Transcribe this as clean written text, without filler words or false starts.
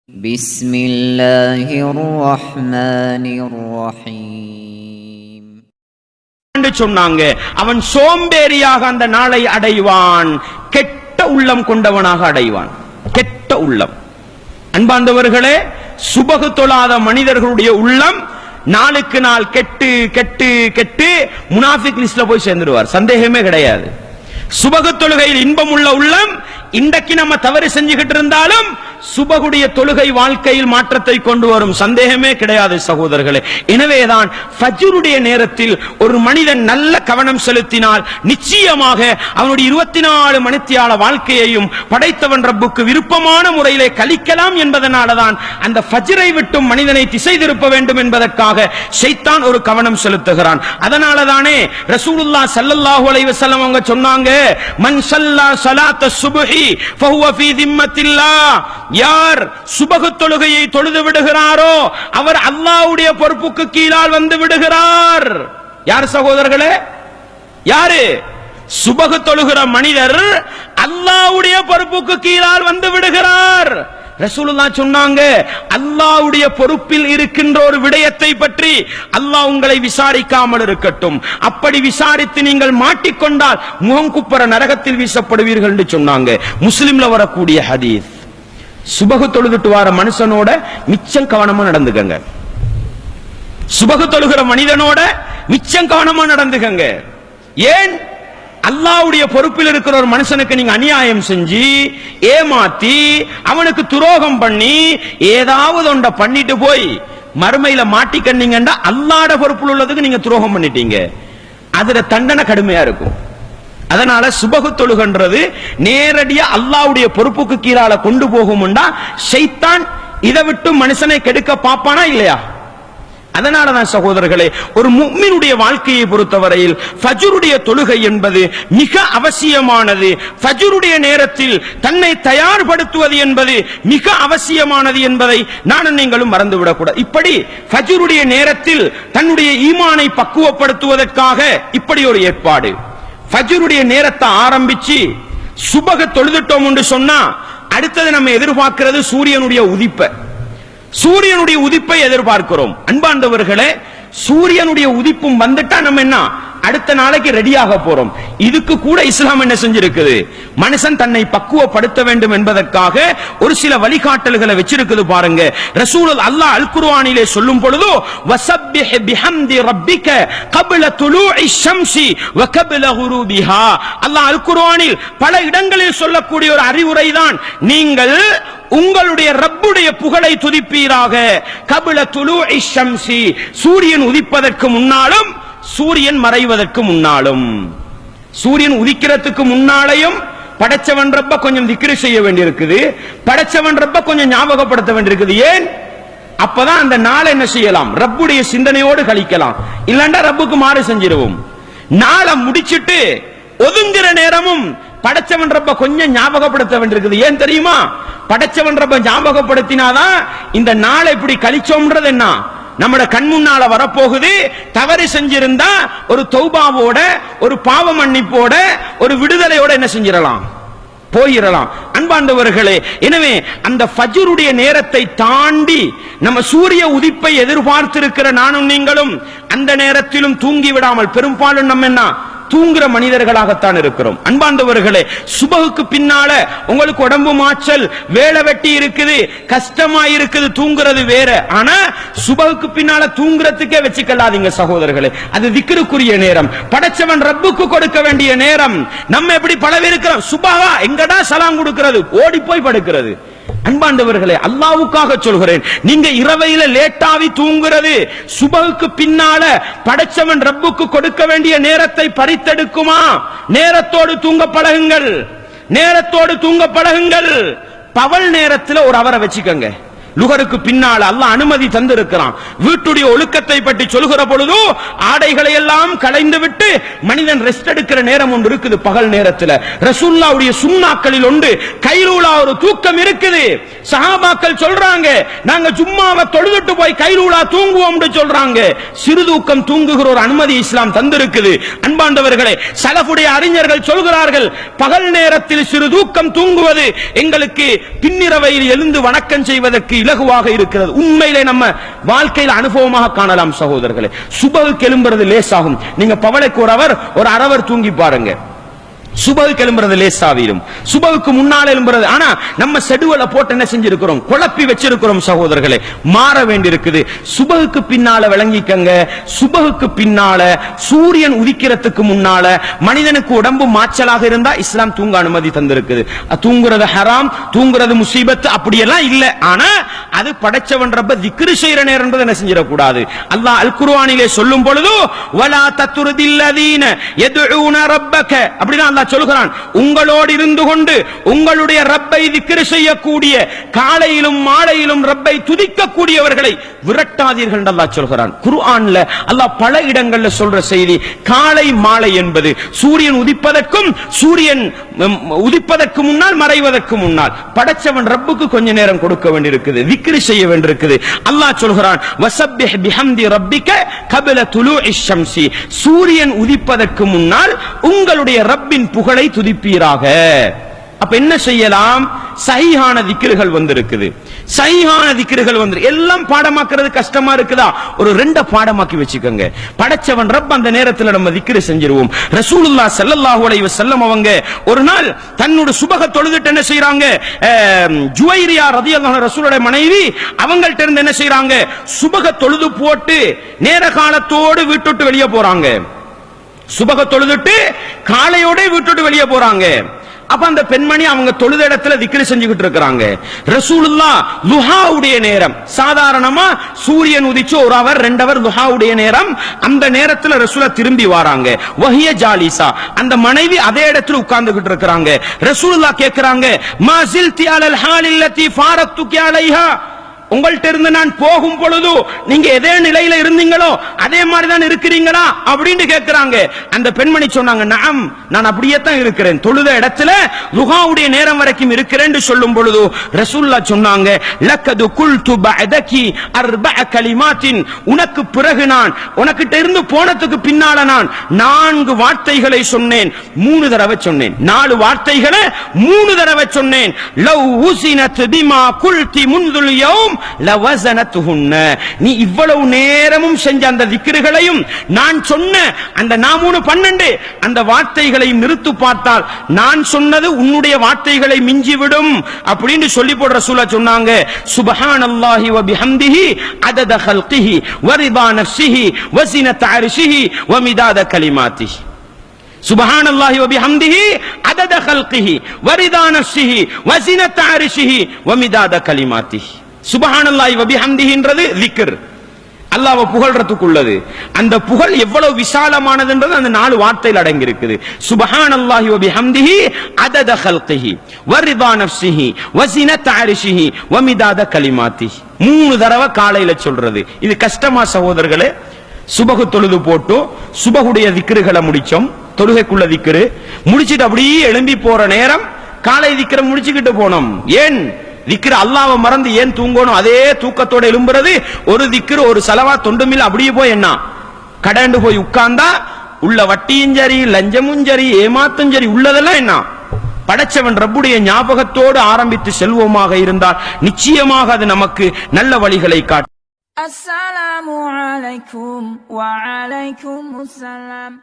بسم الله الرحمن الرحيم என்று சொன்னாங்க. அவன் சோம்பேறியாக அந்த நாளை அடைவான், கெட்ட உள்ளம் கொண்டவனாக அடைவான். கெட்ட உள்ளம். அன்பார்ந்தவர்களே, சுபகு தொழாத மனிதர்களுடைய உள்ளம் நாளுக்கு நாள் கெட்டு கெட்டு கெட்டு முனாஃபிக் லிஸ்ட்ல போய் சேர்ந்துடுவார், சந்தேகமே கிடையாது. சுபகு தொழுகையில் இன்பம் உள்ள உள்ளம் இன்றைக்கு நம்ம தவறு செஞ்சுக்கிட்டு இருந்தாலும் சுபகுடைய தொழுகை வாழ்க்கையில் மாற்றத்தை கொண்டு வரும், சந்தேகமே கிடையாது சகோதரர்களே. எனவேதான் ஃபஜ்ருடைய நேரத்தில் ஒரு மனிதன் நல்ல கவனம் செலுத்தினால் நிச்சயமாக அவனுடைய 24 மணித்தியால வாழ்க்கையையும் படைத்தவன் ரப்புக்கு விருப்பமான முறையிலே கழிக்கலாம் என்பதனாலதான் அந்த ஃபஜ்ரை விட்டும் மனிதனை திசை திருப்ப வேண்டும் என்பதற்காக ஷைத்தான் ஒரு கவனம் செலுத்துகிறான். அதனாலதானே ரசூலுல்லாஹ் ஸல்லல்லாஹு அலைஹி வஸல்லம் அவங்க சொன்னாங்க, மன் ஸல்லா ஸலாத்த சுப்ஹி ஃபஹுவ ஃபீ திம்மத்தில்லாஹ். யார் சுபஹ் தொழுகையை தொழுது விடுகிறாரோ அவர் அல்லாஹ்வுடைய பொறுப்புக்கு கீழால் வந்து விடுகிறார். யார் சகோதரர்களே? யாரு? சுபஹ் தொழுகிற மனிதர் அல்லாஹ்வுடைய பொறுப்புக்கு கீழால் வந்து விடுகிறார். ரசூலுல்லாஹ் சொன்னாங்க, அல்லாஹ்வுடைய பொறுப்பில் இருக்கின்ற ஒரு விடயத்தை பற்றி அல்லாஹ் உங்களை விசாரிக்காமல் இருக்கட்டும். அப்படி விசாரித்து நீங்கள் மாட்டிக்கொண்டால் முகங்குப்புற நரகத்தில் வீசப்படுவீர்கள் என்று சொன்னாங்க. முஸ்லிம்ல வரக்கூடிய ஹதீஸ். சுபஹ் தொழுதுட்டு வர மனுஷனோட மிச்சம் கவனமா நடந்துக்கங்க. சுபஹ் தொழுகிற மனிதனோட மிச்சம் கவனமா நடந்துக்கங்க. ஏன்? அல்லாஹ்வுடைய பொறுப்பில் இருக்கிற ஒரு மனுஷனுக்கு நீங்க அநியாயம் செஞ்சு ஏமாத்தி அவனுக்கு துரோகம் பண்ணி ஏதாவது ஒன்றை பண்ணிட்டு போய் மறுமையில மாட்டிக்கண்டீங்கன்னா அல்லாஹ்வுடைய பொறுப்பில் உள்ளதுக்கு நீங்க துரோகம் பண்ணிட்டீங்க, அதுல தண்டனை கடுமையா இருக்கும். அதனால சுபஹ் தொழுகின்றது நேரடியா அல்லாஹ்வுடைய பொறுப்புக்கு கீழால கொண்டு போகும்டா ஷைத்தான் இதை விட்டு மனுஷனை கெடுக்க பாப்பானா இல்லையா? அதனாலதான் சகோதரர்களே, ஒரு முஃமினுடைய வாழ்க்கையை பொறுத்தவரையில் ஃபஜ்ருடைய தொழுகை என்பது மிக அவசியமானது. ஃபஜ்ருடைய நேரத்தில் தன்னை தயார்படுத்துவது என்பது மிக அவசியமானது என்பதை நானும் நீங்களும் மறந்துவிடக் கூடாது. இப்படி ஃபஜ்ருடைய நேரத்தில் தன்னுடைய ஈமானை பக்குவப்படுத்துவதற்காக இப்படி ஒரு ஏற்பாடு. ஃபஜ்ருடைய நேரத்தை ஆரம்பிச்சு சுபஹ் தொழுதுட்டோம் என்று சொன்னா அடுத்தது நம்ம எதிர்பார்க்கிறது சூரியனுடைய உதிப்பை. சூரியனுடைய உதிப்பை எதிர்பார்க்கிறோம். அன்பார்ந்தவர்களே, சூரியனுடைய உதிப்பும் வந்துட்டா நம்ம என்ன அடுத்த நாளைக்கு ரெடியாக போறோம். இதுக்கு கூட இஸ்லாம் என்ன செஞ்சிருக்குது? மனுஷன் தன்னை பக்குவப்படுத்த வேண்டும் என்பதற்காக ஒரு சில வழிகாட்டல்களை வச்சிருக்குது. பாருங்க, ரசூல் அல்லாஹ் அல் குர்ஆனிலே சொல்லும் பொழுது வஸப்பிஹ் பிஹம்தி ரப்பிக قبل طلوع الشمس وقبل غروبها. அல்லாஹ் அல் குர்ஆனில் பல இடங்களில் சொல்லக்கூடிய ஒரு அறிவுரை தான், நீங்கள் உங்களுடைய ரப்புடைய புகழை துதிப்பீராக. கபில துலூஇ ஷம்ஸி, சூரியன் உதிப்பதற்கு முன்னாலும் சூரியன் மறைவதற்கு முன்னாலும். சூரியன் உதிக்கிறதுக்கு முன்னாலையும் படைச்சவன் ரப்ப கொஞ்சம் திக்ரு செய்ய வேண்டியிருக்குது, படைச்சவன் ரப்ப கொஞ்சம் ஞாபகப்படுத்த வேண்டியிருக்குது. ஏன்? அப்பதான் அந்த நாளை என்ன செய்யலாம்? ரப்புடைய சிந்தனையோடு கழிக்கலாம். இல்லண்டா ரப்புக்கு மாறு செஞ்சிருவோம். நாளை முடிச்சிட்டு ஒதுங்குற நேரமும் படைச்சவன் ரப்ப கொஞ்சம் ஞாபகப்படுத்த வேண்டியிருக்குது. ஏன் தெரியுமா? படைச்சவன் ரப்ப ஞாபகப்படுத்தினாதான் இந்த நாளை இப்படி கழிச்சோம்ன்றது என்ன நம்மட கண் முன்னால வரப்போகுது. தவறு செஞ்சிருந்தா ஒரு தௌபாவோட, ஒரு பாவ மன்னிப்போட, ஒரு விடுதலையோட என்ன செஞ்சிடலாம்? போயிடலாம். அன்பார்ந்தவர்களே, எனவே அந்த ஃபஜ்ருடைய நேரத்தை தாண்டி நம்ம சூரிய உதிப்பை எதிர்பார்த்திருக்கிற நானும் நீங்களும் அந்த நேரத்திலும் தூங்கி விடாமல் பெரும்பாலும் நம்ம என்ன தூங்குற மனிதர்களாகத்தான் இருக்கிறோம். அன்பார்ந்தவர்களே, சுபஹுக்கு பின்னால உங்களுக்கு உடம்பு மாற்றல், வேலை வெட்டி இருக்குது, கஷ்டமா இருக்குது, தூங்குறது வேற. ஆனா சுபஹுக்கு பின்னால தூங்குறதுக்கே வச்சுக்கலாதீங்க சகோதரர்களே. அது திக்ருக்குரிய நேரம், படைச்சவன் ரப்புக்கு கொடுக்க வேண்டிய நேரம். நம்ம எப்படி பலவே இருக்கிறோம், சுபஹா எங்கடா சலாம் கொடுக்கிறது, ஓடி போய் படுக்கிறது. அன்பாண்டவர்களே, அல்லாஹ்வுக்காக சொல்கிறேன், நீங்க இரவையில லேட்டாவி தூங்குறது சுபஹுக்கு பின்னால படைச்சவன் ரப்புக்கு கொடுக்க வேண்டிய நேரத்தை பறித்தெடுக்குமா? நேரத்தோடு தூங்க பழகுங்கள், நேரத்தோடு தூங்க பழகுங்கள். பகல் நேரத்தில் ஒரு அவரை வச்சுக்கோங்க, லுகருக்கு பின்னால் அல்லாஹ் அனுமதி தந்திருக்கிறான். வீட்டுடைய ஒழுக்கத்தை பற்றி சொல்கிற பொழுது ஆடைகளை எல்லாம் களைந்து விட்டு மனிதன் ரெஸ்ட் எடுக்கிற நேரம் ஒன்று இருக்குது பகல் நேரத்தில். ரசூலுல்லாஹ்வுடைய சுன்னாக்களில் ஒன்று கைலூலா ஒரு தூக்கம் இருக்குது. சஹாபாக்கள் சொல்றாங்க, நாங்க ஜும்மாவை தொழுதுட்டு போய் கைலூலா தூங்குவோம் சொல்றாங்க. சிறு தூக்கம் தூங்குகிற ஒரு அனுமதி இஸ்லாம் தந்திருக்குது. அன்பாண்டவர்களே, சலஃபுடைய அறிஞர்கள் சொல்கிறார்கள், பகல் நேரத்தில் சிறு தூக்கம் தூங்குவது எங்களுக்கு பின்னிரவையில் எழுந்து வணக்கம் செய்வதற்கு இலகுவாக இருக்கிறது. உண்மையிலே நம்ம வாழ்க்கையில் அனுபவமாக காணலாம் சகோதரர்களே. சுபஹுக்கு எழும்புறது லேசாகும். நீங்க பவளைக்கு ஒரு அரவர் தூங்கி பாருங்க, சுபஹுக்கு எழும்புறது லேசாவிடும். சுபஹுக்கு முன்னால் எழும்புறது, ஆனா நம்ம ஷெட்யூலை போட்டு என்ன செஞ்சிருக்கிறோம், குழப்பி வச்சிருக்கிறோம் சகோதரர்களே. மாற வேண்டியிருக்குது. சுபஹுக்கு பின்னால விளங்கிக்கங்க. சுபஹுக்கு பின்னால சூரியன் உதிக்கிறதுக்கு முன்னால மனிதனுக்கு உடம்பு மாச்சலாக இருந்தா இஸ்லாம் தூங்க அனுமதி தந்திருக்குது. தூங்குறது ஹராம், தூங்குறது முசீபத் அப்படியெல்லாம் இல்ல. ஆனா அது படைச்சவன் ரப்ப திக்ரு செய்யற நேரம் என்பதை என்ன செஞ்சிடக்கூடாது. அல்லாஹ் அல் குர்ஆனிலே சொல்லும் பொழுது வலா தத்ருதில்லதீன யதுஊன ரப்பக அப்படினா அல்லாஹ் சொல்கிறான், உங்களோடு இருந்து கொண்டு உங்களுடைய ரப்பை திக்ரு செய்யக்கூடிய, காலையிலும் மாலையிலும் ரப்பை துதிக்கக்கூடியவர்களை விரட்டாதீர்கள் என்று அல்லாஹ் சொல்கிறான். குர்ஆன்ல அல்லாஹ் பல இடங்கள்ல சொல்ற செய்தி, காலை மாலை என்பது சூரியன் உதிப்பதற்கும் சூரியன் உதிப்பதற்கு முன்னால் மறைவதற்கு முன்னால் படைச்சவன் ரப்புக்கு கொஞ்ச நேரம் கொடுக்க வேண்டியிருக்குது, திக்ரு செய்ய வேண்டியிருக்குது. அல்லாஹ் சொல்கிறான், வஸப்பிஹ் பிஹம்தி ரப்பிக கப்ல துலூஇஷ் ஷம்ஸி, சூரியன் உதிப்பதற்கு முன்னால் உங்களுடைய ரப்பின் புகழை துதிப்பீராக. அப்ப என்ன செய்யலாம், சஹீஹான திக்ருகள் வந்திருக்குது. சஹீஹான திக்ருகள் வந்து எல்லாம் பாடமாக்குறது கஷ்டமா இருக்குதா, ஒரு ரெண்ட பாடமாக்கி வச்சுக்கோங்க. படைச்சவன் ரப் அந்த நேரத்தில் நம்ம திக்ரு செஞ்சிருவோம். ரசூலுல்லாஹ் ஸல்லல்லாஹு அலைஹி வஸல்லம் அவங்க ஒரு நாள் தன்னோட சுபஹ தொழுதுட்டு என்ன செய்றாங்க, ஜுவைரியா ரலியல்லாஹு அன்ஹா ரசூலுடைய மனைவி, அவங்கள்ட்ட இருந்து என்ன செய்றாங்க, சுபஹ தொழுது போட்டு நேர காலத்தோடு வீட்டுட்டு வெளியே போறாங்க. சுபஹ தொழுதுட்டு காலையோட வீட்டுட்டு வெளியே போறாங்க. அப்ப அந்த பெண்மணி அவங்க தொழுத இடத்துல திக்ரு செஞ்சுக்கிட்டு இருக்காங்க. ரசூலுல்லாஹ் லுஹாவுடைய நேரம், சாதாரணமா சூரியன் உதிச்சு ஒரு அவர் 2 அவர் லுஹாவுடைய நேரம், அந்த நேரத்துல ரசூலுல்லாஹ் திரும்பி வராங்க. வஹிய ஜாலிசா, அந்த மனைவி அதே இடத்துல உட்கார்ந்துகிட்டு இருக்காங்க. ரசூலுல்லாஹ் கேக்குறாங்க, மா ஸில்தி அலல் ஹாலில்லதி ஃபாரக்துகி அலைஹா, உங்கள்ட்ட இருந்து நான் போகும் பொழுது நீங்க எதே நிலையில இருந்தீங்களோ அதே மாதிரி தான் இருக்கிறீங்களா அப்படின்னு கேட்கிறாங்க. அந்த பெண்மணி சொன்னாங்க, நஅம், நான் அப்படியே தான் இருக்கிறேன், தொழுத இடத்துல லுஹாவுடைய நேரம் வரைக்கும் இருக்கிறேன் சொல்லும் பொழுது ரசூலுல்லாஹ் சொன்னாங்க, லக்கது குல்து பஅதகி அர்பஅ கலிமாத்தின், உனக்கு பிறகு நான் உனக்கிட்ட இருந்து போனதுக்கு பின்னால நான் 4 வார்த்தைகளை சொன்னேன், 3 தடவை சொன்னேன். 4 வார்த்தைகளை 3 தடவை சொன்னேன். லவ் உஸினத் பிமா குல்தி முன்துல் யௌம் லவஸனத்துஹுன்ன, நீ இவ்வளவு நேரமும் செஞ்ச அந்த திக்ருகளையும் நான் சொன்ன அந்த 12 அந்த வார்த்தைகளையும் நிறுத்து பார்த்தால் நான் சொன்னது உன்னுடைய வார்த்தைகளை மிஞ்சிவிடும் அப்படின்னு சொல்லி போடுற ரசூலுல்லாஹ் சொன்னாங்க. சுப்ஹானல்லாஹி வ பிஹம்திஹி அதத ஹல்கிஹி வ ரிதா நஃப்ஸிஹி வ ஸினத அர்ஷிஹி வ மிதாத கலிமாத்திஹி. சுப்ஹானல்லாஹி வ பிஹம்திஹி அதத ஹல்கிஹி வ ரிதா நஃப்ஸிஹி வ ஸினத அர்ஷிஹி வ மிதாத கலிமாத்திஹி. சுப்ஹானல்லாஹி வ பிஹம்திஹின்றது திக்ர், அல்லாஹ்வை புகழ்றதுக்குள்ளது. அந்த புகழ் எவ்வளவு விசாலமானதுன்றது அந்த 4 வார்த்தையில் அடங்கி இருக்குது. சுப்ஹானல்லாஹி வ பிஹம்திஹி அதத ஹல்கிஹி வ ரிதா நஃப்ஸிஹி வ ஸினத அர்ஷிஹி வ மிதாத கலிமாத்திஹி. 3 தடவை காலையில சொல்றது. இது கஷ்டமா சகோதரர்களே? சுபஹு தொழுது போட்டு சுபஹுடைய திக்ருகளை முடிச்சோம், தொழுகைக்குள்ள திக்ரு முடிச்சிட்டு அப்படியே எழும்பி போற நேரம் காலை திக்ரை முடிச்சுக்கிட்டு போனோம். ஏன் திக்ரு அல்லாஹ்வை மறந்து ஏன் தூங்கணும்? அதே தூக்கத்தோட எழும்புறது ஒரு திக்ரு, ஒரு சலவா தொண்டுமில்ல. அப்படியே போய் என்ன கடண்டு போய் உட்கார்ந்தா உள்ள வட்டியும் சரி, லஞ்சமும் சரி, ஏமாத்தும் சரி, உள்ளதெல்லாம் என்ன படைச்சவன் ரப்புடைய ஞாபகத்தோடு ஆரம்பித்து செல்வோமாக இருந்தால் நிச்சயமாக அது நமக்கு நல்ல வழிகளை காட்டும். அஸ்ஸலாமு அலைக்கும் வ அலைக்கும் அஸ்ஸலாம்.